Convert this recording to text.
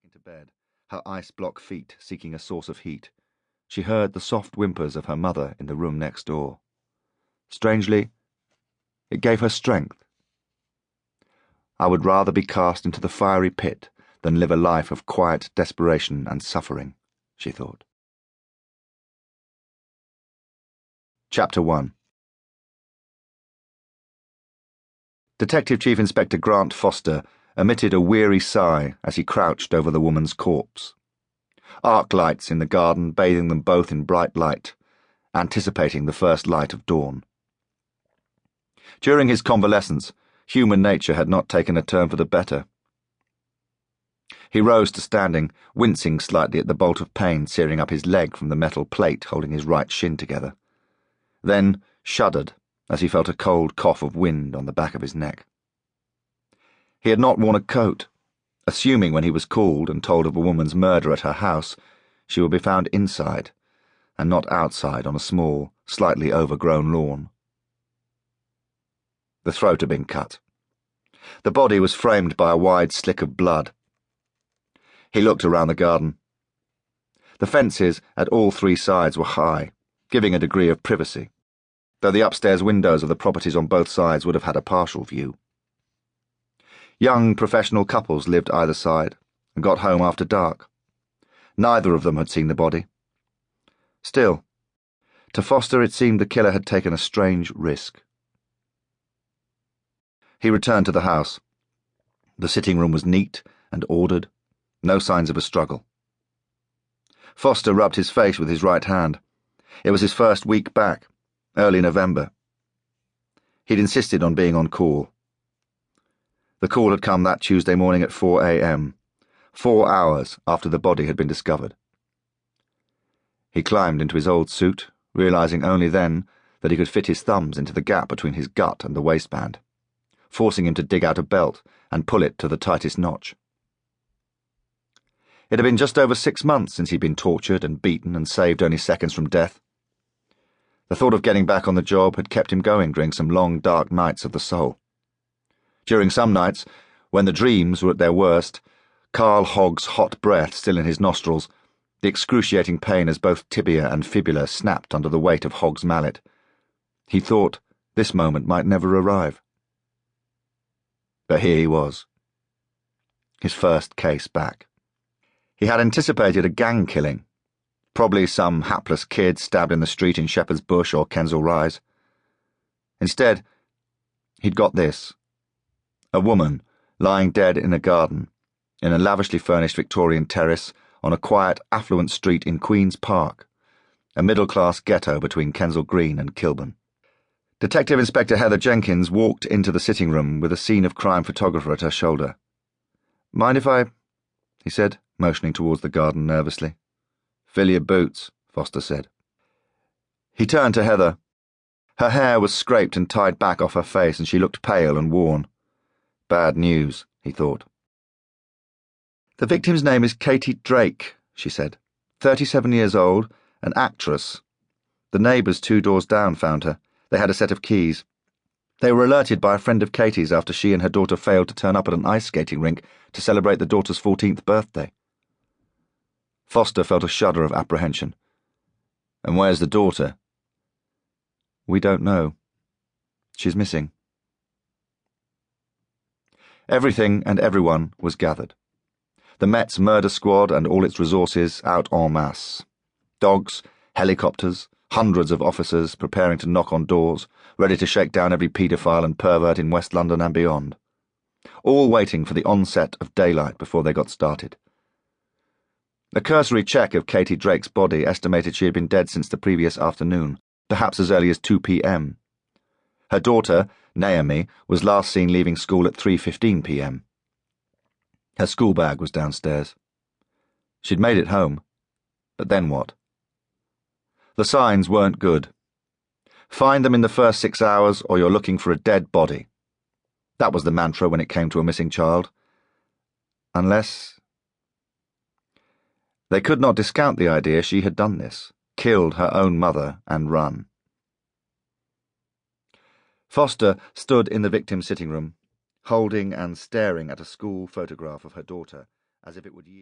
into bed, her ice-block feet seeking a source of heat, she heard the soft whimpers of her mother in the room next door. Strangely, it gave her strength. I would rather be cast into the fiery pit than live a life of quiet desperation and suffering, she thought. Chapter 1. Detective Chief Inspector Grant Foster emitted a weary sigh as he crouched over the woman's corpse. Arc lights in the garden bathing them both in bright light, anticipating the first light of dawn. During his convalescence, human nature had not taken a turn for the better. He rose to standing, wincing slightly at the bolt of pain searing up his leg from the metal plate holding his right shin together, then shuddered as he felt a cold cough of wind on the back of his neck. He had not worn a coat, assuming when he was called and told of a woman's murder at her house, she would be found inside, and not outside on a small, slightly overgrown lawn. The throat had been cut. The body was framed by a wide slick of blood. He looked around the garden. The fences at all three sides were high, giving a degree of privacy, though the upstairs windows of the properties on both sides would have had a partial view. Young professional couples lived either side and got home after dark. Neither of them had seen the body. Still, to Foster it seemed the killer had taken a strange risk. He returned to the house. The sitting room was neat and ordered, no signs of a struggle. Foster rubbed his face with his right hand. It was his first week back, early November. He'd insisted on being on call. The call had come that Tuesday morning at 4 a.m., 4 hours after the body had been discovered. He climbed into his old suit, realizing only then that he could fit his thumbs into the gap between his gut and the waistband, forcing him to dig out a belt and pull it to the tightest notch. It had been just over 6 months since he'd been tortured and beaten and saved only seconds from death. The thought of getting back on the job had kept him going during some long, dark nights of the soul. During some nights, when the dreams were at their worst, Carl Hogg's hot breath still in his nostrils, the excruciating pain as both tibia and fibula snapped under the weight of Hogg's mallet, he thought this moment might never arrive. But here he was. His first case back. He had anticipated a gang killing, probably some hapless kid stabbed in the street in Shepherd's Bush or Kensal Rise. Instead, he'd got this. A woman lying dead in a garden, in a lavishly furnished Victorian terrace on a quiet, affluent street in Queen's Park, a middle-class ghetto between Kensal Green and Kilburn. Detective Inspector Heather Jenkins walked into the sitting room with a scene of crime photographer at her shoulder. "Mind if I—" he said, motioning towards the garden nervously. "Fill your boots," Foster said. He turned to Heather. Her hair was scraped and tied back off her face, and she looked pale and worn. Bad news, he thought. "The victim's name is Katie Drake," she said. 37 years old, an actress. The neighbours 2 doors down found her. They had a set of keys. They were alerted by a friend of Katie's after she and her daughter failed to turn up at an ice skating rink to celebrate the daughter's 14th birthday. Foster felt a shudder of apprehension. "And where's the daughter?" "We don't know. She's missing." Everything and everyone was gathered. The Met's murder squad and all its resources out en masse. Dogs, helicopters, hundreds of officers preparing to knock on doors, ready to shake down every paedophile and pervert in West London and beyond. All waiting for the onset of daylight before they got started. A cursory check of Katie Drake's body estimated she had been dead since the previous afternoon, perhaps as early as 2 p.m. Her daughter, Naomi, was last seen leaving school at 3:15 p.m. Her school bag was downstairs. She'd made it home. But then what? The signs weren't good. Find them in the first 6 hours or you're looking for a dead body. That was the mantra when it came to a missing child. Unless... They could not discount the idea she had done this, killed her own mother and run. Foster stood in the victim's sitting room, holding and staring at a school photograph of her daughter, as if it would yield.